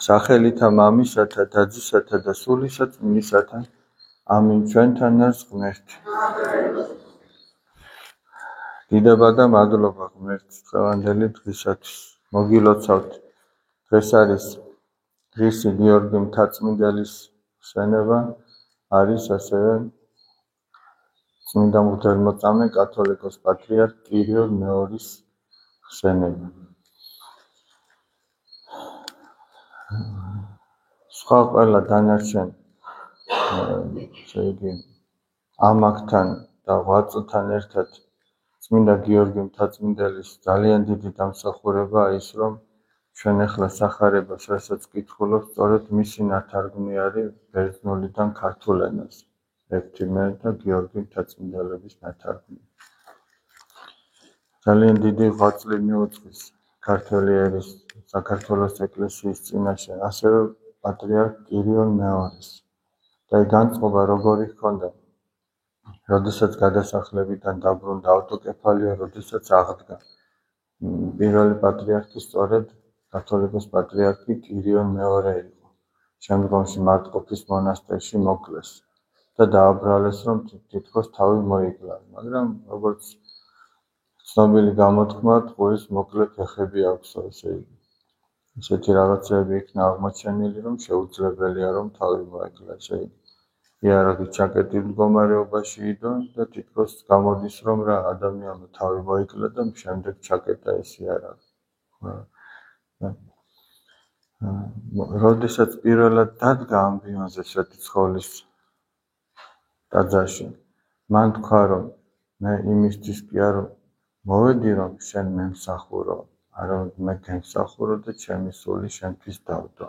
სახელითა მამისათა, დაძისათა და სულისა წმინდისათა. ამინ. ჩვენთან არის ღმერთი. დიდება და მადლობა ღმერთს დღევანდელი დღისათვის. მოგილოცავთ. დღეს არის ღირსი გიორგი მთაწმინდელის ხსენება, არის ასევე წმინდა მღვდელმოწამე კათოლიკოს პატრიარქ კირილ მეორის ხსენება. სხვა ყველა დანარჩენ ამ აქთან და ვაწლთან ერთად წმინდა გიორგი მთაწმინდელის ძალიან დიდი დამსახურებაა ის, რომ ჩვენ ახლა სახარებას, რასაც ვკითხულობთ, სწორედ მისი ნათარგმნი არის ბერძნულიდან ქართულ ენაზე. ეფთიმე და გიორგი მთაწმინდელების ნათარგმნი. ძალიან დიდი ღვაწლი მიუძღვის ქართველი ერის საქართველოს ეკლესიის წინაშე, ასევე პატრიარქ კირილ მეორის. და განწყობა როგორი ჰქონდა, როდესაც გადასახლებიდან დაბრუნდა ავტოკეფალია, როდესაც აღდგა პირველი პატრიარქი სწორედ კათოლიკოს პატრიარქი კირილ მეორე იყო. შემდგომში მარტყოფის მონასტერში მოკლეს და დააბრალეს, რომ თითქოს თავი მოიკლა, მაგრამ როგორც ცნობილი გამოთქმა, ტყუილს მოკლე ფეხები აქვსო, ესე იგი. ესეთი რაღაცები იქნა აღმოჩენილი, რომ შეუძლებელია, რომ თავი მოეკლა, ესე იგი. იარაღი ჩაკეტილ მდგომარეობაში იდო და თითქოს გამოდის, რომ რა ადამიანმა თავი მოიკლა და შემდეგ ჩაკეტა ეს იარაღი. როდესაც პირველად დადგა ამბიონზე სვეტიცხოვლის ტაძარში, მან თქვა, რომ მე იმისთვის კი არ მოვედი, რომ შენ მემსახურო, არამედ მე გემსახურო და ჩემი სული შენთვის დავდო.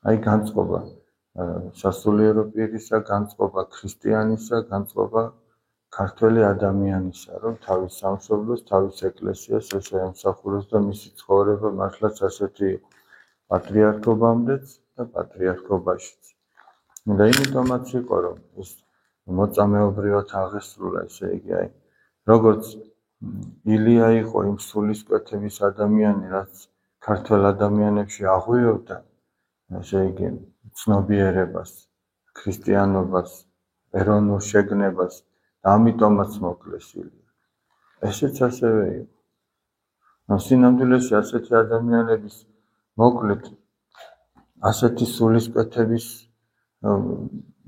აი განწყობა სასულიერო პირისა, განწყობა ქრისტიანისა, განწყობა ქართველი ადამიანისა, რომ თავის სამშობლოს, თავის ეკლესიას ესე ემსახუროს და მისი ცხოვრება მართლაც ასეთი იყო. პატრიარქობამდეც და პატრიარქობაშიც. და იმიტომაც იყო, რომ ის მოწამეობრივად აღესრულა, ესე იგი, აი, როგორც ილია იყო იმ სულისკვეთების ადამიანი, რაც ქართველ ადამიანებში აღვიოდა, ესე იგი, ცნობიერებას, ქრისტიანობას, ეროვნულ შეგნებას და ამიტომაც მოკლეს ილია. ესეც ასევე იყო. სინამდვილეში ასეთი ადამიანების მოკლედ, ასეთი სულისკვეთების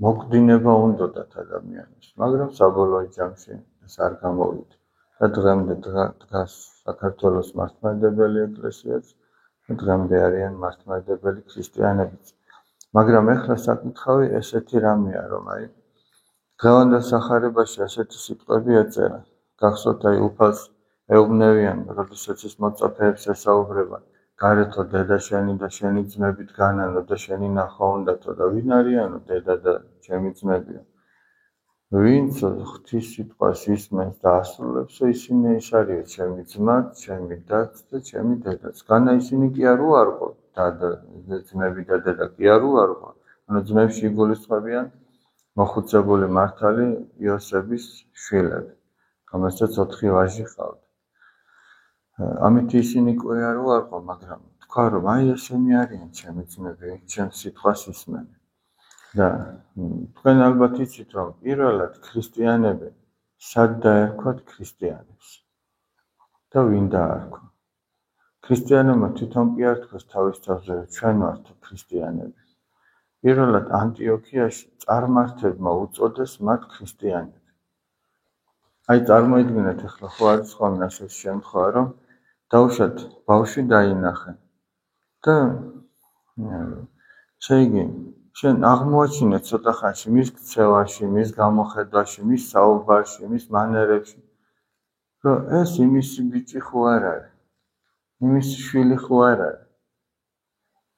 მოკვდინება უნდოდათ ადამიანებს, მაგრამ საბოლოო ჯამში ეს არ გამოვიდა. და დღემდე დგას საქართველოს მართლმადიდებელი ეკლესიაც და დღემდე არიან მართლმადიდებელი ქრისტიანებიც. მაგრამ ეხლა საკითხავი ესეთი რამეა, რომ აი დღევანდელ სახარებაში ასეთი სიტყვები ეწერა. გახსოვთ, აი უფალს ეუბნევიან, როდესაც ის მოწაფეებს ესაუბრება, გარეთო დედა შენი და შენი ძმები დგანანო და შენი ნახვა უნდათო და ვინ არიანო დედა და ჩემი ძმებიო. ვინც ღვთის სიტყვას ისმენს და ასრულებსო, ისინი ის არიან ჩემი ძმა, ჩემი დაც და ჩემი დედაც. განა ისინი კი არ უარყო, ძმები და დედა კი არ უარყო. ანუ ძმებში იგულისხმებიან მოხუცებული მართალი იოსების შვილები, რომელსაც 4 ვაჟი ჰყავდა. ამით ისინი კი არ უარყო, მაგრამ თქვა, რომ აი ესენი არიან ჩემი ძმები, ჩემს სიტყვას ისმენენ. და თქვენ ალბათ იცით, რომ პირველად ქრისტიანები სად დაერქვათ ქრისტიანებს და ვინ დაარქვა. ქრისტიანებმა თვითონ კი არ თქვეს თავის თავზე, რომ ჩვენ ვართ ქრისტიანები. პირველად ანტიოქიაში წარმართებმა უწოდეს მათ ქრისტიანები. აი წარმოიდგინეთ, ახლა ხო არის ხოლმე ასეთი შემთხვევა, რომ დაუშვათ ბავშვი დაინახე და შეიგი შენ აღმოაჩინე ცოტა ხანში მის ქცევაში, მის გამოხედვაში, მის საუბარში, მის მანერებში, რომ ეს იმისი ბიჭი ხო არ არის, იმისი შვილი ხო არ არის.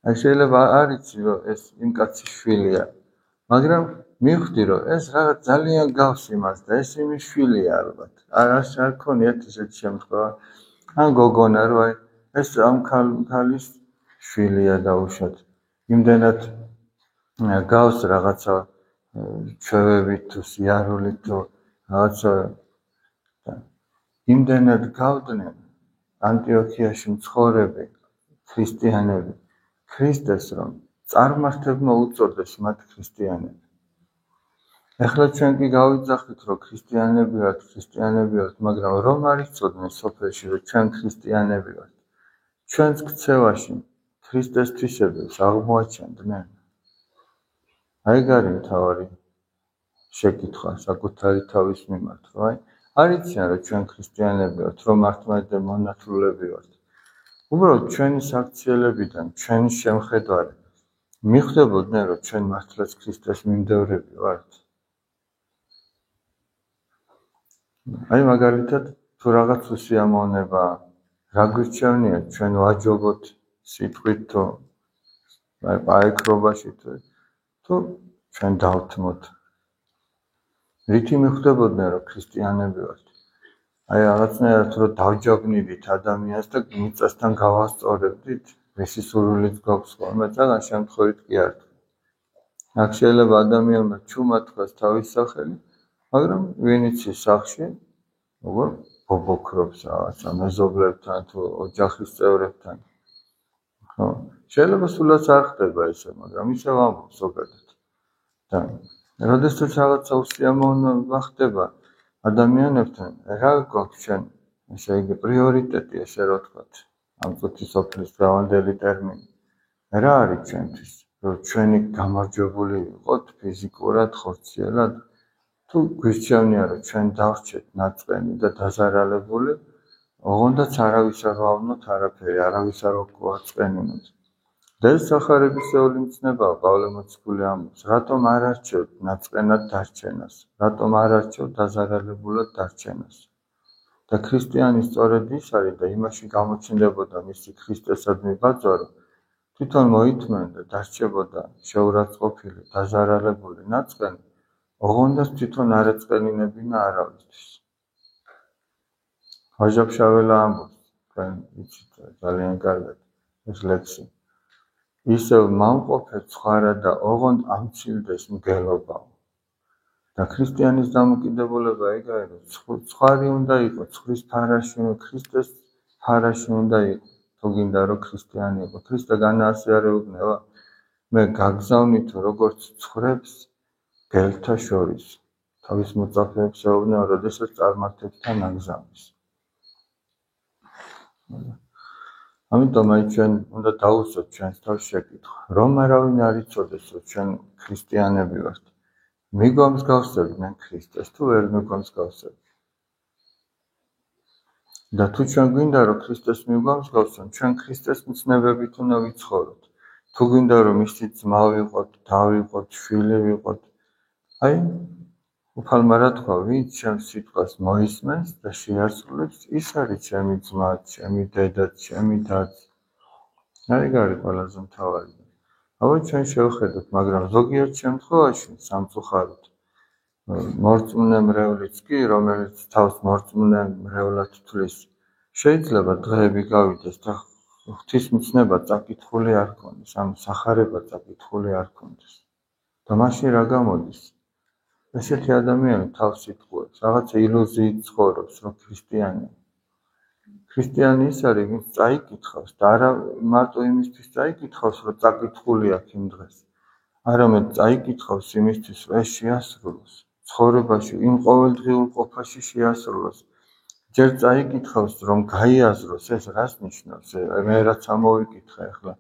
აი შეიძლება არ იცი, რომ ეს იმ კაცის შვილია, მაგრამ მივხვდი, რომ ეს რაღაც ძალიან გავს იმას და ეს იმის შვილია ალბათ. არ ქონიათ ესეთი შემთხვევა. ან გოგონა, რომ აი ეს ამ ქალის შვილია დაუშვათ. იმდენად გავს რაღაცა ჩვევებით თუ სიარულით თუ რაღაცა. იმდენად გავდნენ ანტიოქიაში მცხოვრები ქრისტიანები ქრისტეს რომ წარმართებმა უწოდეს მათ ქრისტიანები. ეხლა ჩვენ კი გავიძახით რომ ქრისტიანები ვართ, მაგრამ რომ არ იცოდნენ სოფელში რომ ჩვენ ქრისტიანები ვართ. ჩვენს ქცევაში ქრისტეს თვისებებს აღმოაჩენდნენ. აი ეგ არის მთავარი შეკითხვა საკუთარი თავის მიმართ, რომ არ იციან რომ ჩვენ ქრისტიანები ვართ, რომ მართლმადიდებლები მონათლულები ვართ. უბრალოდ ჩვენი საქციელებიდან, ჩვენი შემხედვარებით მიხვდებოდნენ რომ ჩვენ მართლაც ქრისტეს მიმდევრები ვართ. აი მაგალითად თუ რაღაც უსიამოვნება რა გვირჩევნია ჩვენ ვაჯობოთ სიტყვით თუ პაექრობაში თუ ჩვენ დავთმოთ. რითი მიხვდებოდნენ რომ ქრისტიანები ვართ. აი რაღაცნაირად რომ დავჯობნიდით ადამიანს და მიწასთან გავასწორებდით, მისი სურვილიც გვაქვს ხოლმე, ძალიან შემთხვევით კი არ. აქ შეიძლება ადამიანმა ჩუმად თქვას თავის სახელი, მაგრამ ვინც ის სახში როგორ ბობოქრობს რაღაცა მეზობლებთან თუ ოჯახის წევრებთან. ხო, შეიძლება სულაც არ ხდება ესე, მაგრამ ისევ ამბობს ზოგადად. და როდესაც რაღაცა უსიამოვნება ხდება ადამიანებთან, რა გვაქვს ჩვენ, ესე იგი პრიორიტეტი, ესე რომ ვთქვათ, ამ წუთის სოფლის დღევანდელი ტერმინი. რა არის ჩვენთვის, რომ ჩვენი გამარჯვებული ვიყოთ ფიზიკურად, ხორციელად, თუ გვირჩევნია რომ ჩვენ დავრჩეთ ნაწყენი და დაზარალებული, ოღონდაც არავის არ ვავნოთ არაფერი, არავის არ გვაწყენინოთ. და ეს სახარებისეული მცნებაა, პავლე მოციქული ამბობს, რატომ არ არჩევთ ნაწყენად დარჩენას, რატომ არ არჩევთ დაზარალებულად დარჩენას. და ქრისტიანი სწორედ ის არის და იმაში გამოჩნდებოდა მისი ქრისტესადმი ბაძვა, რომ თვითონ მოითმენდა დარჩებოდა შეურაცხყოფილი, დაზარალებული ნაწყენი, ოღონდაც თვითონ არ ეწყენინებინა არავისთვის. ვაჟა-ფშაველა ამბობს, თქვენ იცით ძალიან კარგად ეს ლექსი. ისევ მამყოფე ცხარა და ოღონდ ამცილდეს მგელობაო. და ქრისტიანის დამოკიდებულება ეგ არის, რომ ცხარი უნდა იყოს, ცხრის ფარაში, ქრისტეს ფარაში უნდა იყოს, თუ გინდა რომ ქრისტიანი იყო. ქრისტე განაასიარეებულა, მე გაგზავნით როგორც ცხვრებს გელთა შორის, თავის მოწაფეებს ეუბნება, როდესაც წარმართებთან აგზავნის. ამიტომ აი ჩვენ უნდა დავუსვათ ჩვენს თავს შეკითხვა, რომ არავინ არ იცოდეს, რომ ჩვენ ქრისტიანები ვართ. მიგვამსგავსებდნენ ქრისტეს, თუ ვერ მიგვამსგავსებდნენ. და თუ ჩვენ გვინდა რომ ქრისტეს მიგვამსგავსონ, ჩვენ ქრისტეს მცნებებით უნდა ვიცხოვროთ. თუ გვინდა რომ მისი ძმა ვიყოთ, და ვიყოთ, შვილი ვიყოთ, აი უფალმა რა თქვა, ვინც ჩემს სიტყვას მოისმენს და შეასრულებს, ის არის ჩემი ძმა, ჩემი დედა, ჩემი დაც. აი არის ყველაზე მთავარი. ალბათ ჩვენ შევხედოთ, მაგრამ ზოგიერთ შემთხვევაში სამწუხაროდ მორწმუნე მრევლიც კი, რომელიც თავს მორწმუნე მრევლად თვლის, შეიძლება დღეები გავიდეს და ღვთისმცნება წაკითხული არ ქონდეს, ამ სახარება წაკითხული არ ქონდეს. და მაშინ რა გამოდის? ესეთი ადამიანი თავს იტყუებს, რაღაცა ილუზიით ცხოვრობს, რომ ქრისტიანია. ქრისტიანი ის არის, ვინც წაიკითხავს და არა მარტო იმისთვის წაიკითხავს, რომ წაკითხული აქვს იმ დღეს, არამედ წაიკითხავს იმისთვის, რომ ეს შეასრულოს, ცხოვრებაში, იმ ყოველდღიურ ყოფაში შეასრულოს. ჯერ წაიკითხავს, რომ გაიაზროს, ეს რას ნიშნავს, მე რაც ამოვიკითხე ახლა,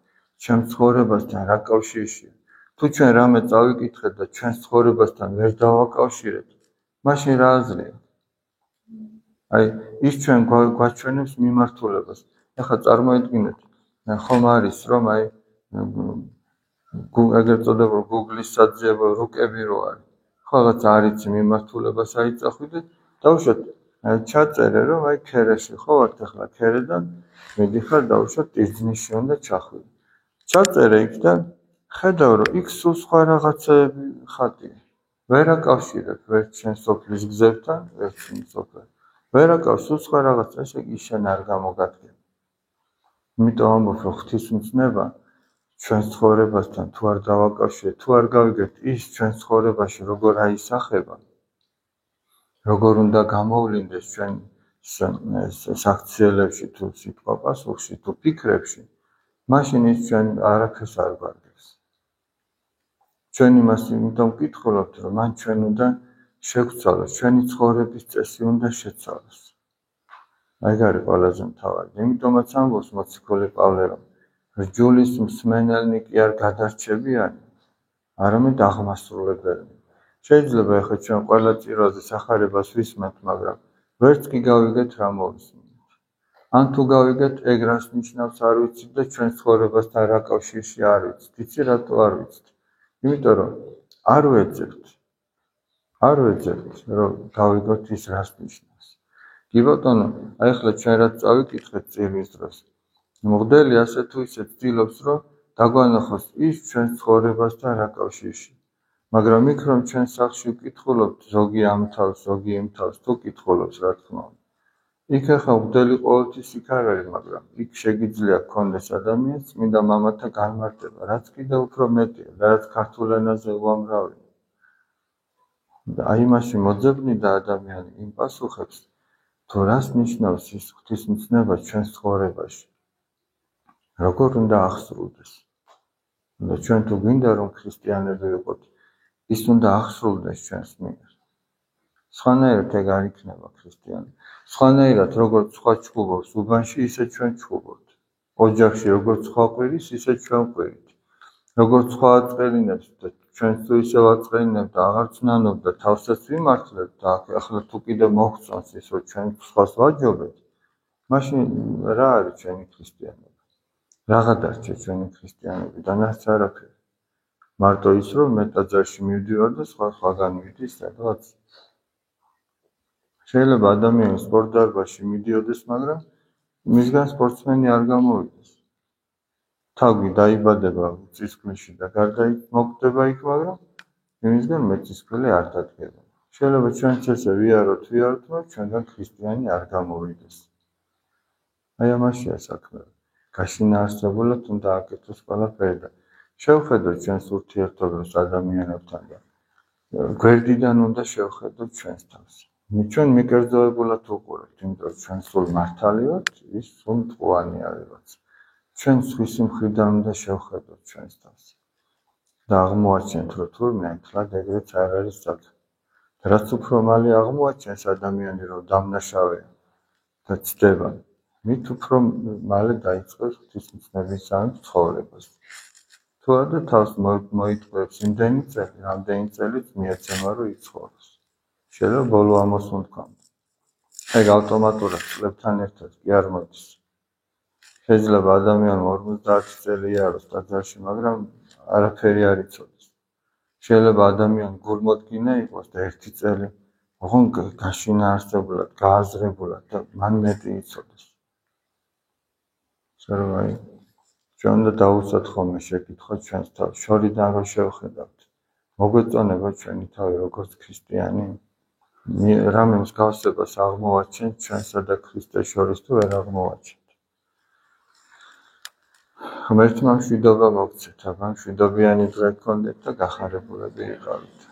ჩემ ცხოვრებასთან რა კავშირია. თუ ჩვენ რამე წავიკითხეთ და ჩვენს ცხოვრებასთან ვერ დავაკავშირებთ, მაშინ რა აზრია? აი, ის ჩვენ გვაჩვენებს მიმართულებას. ახლა წარმოიდგინეთ, ხომ არის, რომ აი ეგრეთ წოდებულ Google-ის საძიებო რუკები რო არის. ხო, რაღაც არის მიმართულებას აიწახვიდეთ, დავუშვათ ჩაწერე, რომ აი ქერეში ხო ვართ ახლა ქერედან, მიდიხარ დავუშვათ ტიზნიში უნდა ჩახვიდე. ჩაწერე იქ და ხედავ, რომ იქ სულ სხვა რაღაცები ხატია. ვერ აკავშირებ ვერ ჩვენ სოფლის გზებთან, ვერ ჩვენ სოფელს. ვერ აკავშირებ სულ სხვა რაღაცა, ესე იგი შენ არ გამოგადგენ. იმიტომ ამბობ, რომ ღვთისმცნება ჩვენს ცხოვრებასთან თუ არ დავაკავშირეთ, თუ არ გავიგებთ ის ჩვენს ცხოვრებაში როგორ აისახება, როგორ უნდა გამოვლინდეს ჩვენ საქციელებში თუ სიტყვა-პასუხში თუ ფიქრებში, მაშინ ის ჩვენ არაფერს არ გვარგებს. ჩვენ იმას იმიტომ ვკითხულობთ, რომ მან ჩვენ უნდა შევცვალოს, ჩვენი ცხოვრების წესი უნდა შეცვალოს. ეგ არის ყველაზე მთავარი. იმიტომაც ამბობს მოციქული პავლე, რომ რჯულის მსმენელნი კი არ გადარჩებიანი, არამედ აღმასრულებელი. შეიძლება ეხლა ჩვენ ყველა წირვაზე სახარებას ვისმენთ, მაგრამ ვერც კი გავიგეთ რა მოვისმინეთ. ან თუ გავიგეთ, ეგ რას ნიშნავს არ ვიცით და ჩვენ ცხოვრებასთან რა კავშირში არ ვიცით. იცი რატო არ ვიცით? იმიტომ რომ არ ვეძებთ, რომ გავიგოთ ის რას ნიშნავს. კი ბატონო, აი ახლა ჩვენ რაც წავიკითხეთ წირვის დროს. მღვდელი ასე თუ ისე ცდილობს, რომ დაგვანახოს ის ჩვენ ცხოვრებასთან რა კავშირში. მაგრამ იქ რომ ჩვენ სახლში ვკითხულობთ, ზოგი ამ თავს, ზოგი იმ თავს, თუ კითხულობს, რა თქმა უნდა. იქ ახლა მღვდელი ყოველთვის იქ არ არის, მაგრამ იქ შეგიძლია გქონდეს ადამიანს წმინდა მამათა განმარტება, რაც კიდევ უფრო მეტია, რაც ქართულ ენაზე უამრავია. და აი იმაში მოძებნიდა ადამიანი იმ პასუხებს, თუ რას ნიშნავს ის ღვთისმცნება ჩვენს ცხოვრებაში. როგორ უნდა აღსრულდეს. და ჩვენ თუ გვინდა რომ ქრისტიანები ვიყოთ, ის უნდა აღსრულდეს ჩვენს მიერ. სხვანაირად ეგ არ იქნება ქრისტიანი. სხვანაირად როგორც სხვა ჩხუბობს უბანში, ისე ჩვენ ჩხუბობთ. ოჯახში როგორც სხვა ყვირის, ისე ჩვენ ყვირით. როგორც სხვა აწყერინებს და ჩვენც თუ ისევ აწყერინებთ და აღარც ნანობ და თავსაც ვიმართლებთ და ახლა თუ კიდე მოგვწონს ის, რომ ჩვენ სხვას ვაჯობებთ, მაშინ რა არის ჩვენი ქრისტიანობა? რაღა დარჩა ჩვენი ქრისტიანობა? დანარჩ არაფერი. მარტო ის, რომ მე ტაძარში მივდივარ და სხვაგან მიდის სადღაც. შეიძლება ადამიანი სპორტდარბაზში მიდიოდეს, მაგრამ მისგან სპორტსმენი არ გამოვიდეს. თავი დაიბადება წისქვილში და გარდაიქმოდება იქ, მაგრამ იმისგან მეწისქვილი არ დადგება. შეიძლება ჩვენც ესე ვიაროთ, მაგრამ ჩვენგან ქრისტიანი არ გამოვიდეს. აი ამაშია საქმე. გაშინაარსებულად უნდა აკეთოს ყველაფერი და შევხედოთ ჩვენს ურთიერთობას ადამიანებთან და გვერდიდან უნდა შევხედოთ ჩვენს თავს. ჩვენ მიკერძოებულად ვუყურებთ, იმიტომ რომ ჩვენ სულ მართალი ვართ, ის სულ მტყუანი არის. ჩვენ სხვისი მხრიდან უნდა შევხედოთ ჩვენს თავს და აღმოაჩენთ, რომ თურმე თლად ეგრეც არ არის საქმე. რაც უფრო მალე აღმოაჩენს ადამიანი, რომ დამნაშავეა და ცდება, მით უფრო მალე დაიწყებს ღვთისმცნების ამ ცხოვრებას. თუ არა თავს მოიტყვევს იმდენი წელი, რამდენი წელიც მიეცემა, რომ იცხოვროს. შეიძლება ბოლო ამას უნდქონდა. ეგ ავტომატურად წლებთან ერთად კი არ მოდის. შეიძლება ადამიანმა 50 წელი იაროს ტაძარში, მაგრამ არაფერი არ იცოდეს. შეიძლება ადამიანი გულმოდგინე იყოს და 1 წელი ოღონდ გაშინაარსებულად, გააზრებულად და მან მეტი იცოდეს. სერვაი ჩვენ უნდა დავუცოთ ხოლმე შეკითხვა ჩვენს თავს, შორიდან რომ შევხედავთ. მოგვეწონება ჩვენი თავი როგორც ქრისტიანი? რამე მსგავსებას აღმოვაჩენთ ჩვენსა და ქრისტეს შორის თუ ვერ აღმოვაჩენთ. ღმერთმა მშვიდობა მოგცეთ, აბა მშვიდობიანი დღე გქონდეთ და გახარებულები იყავით.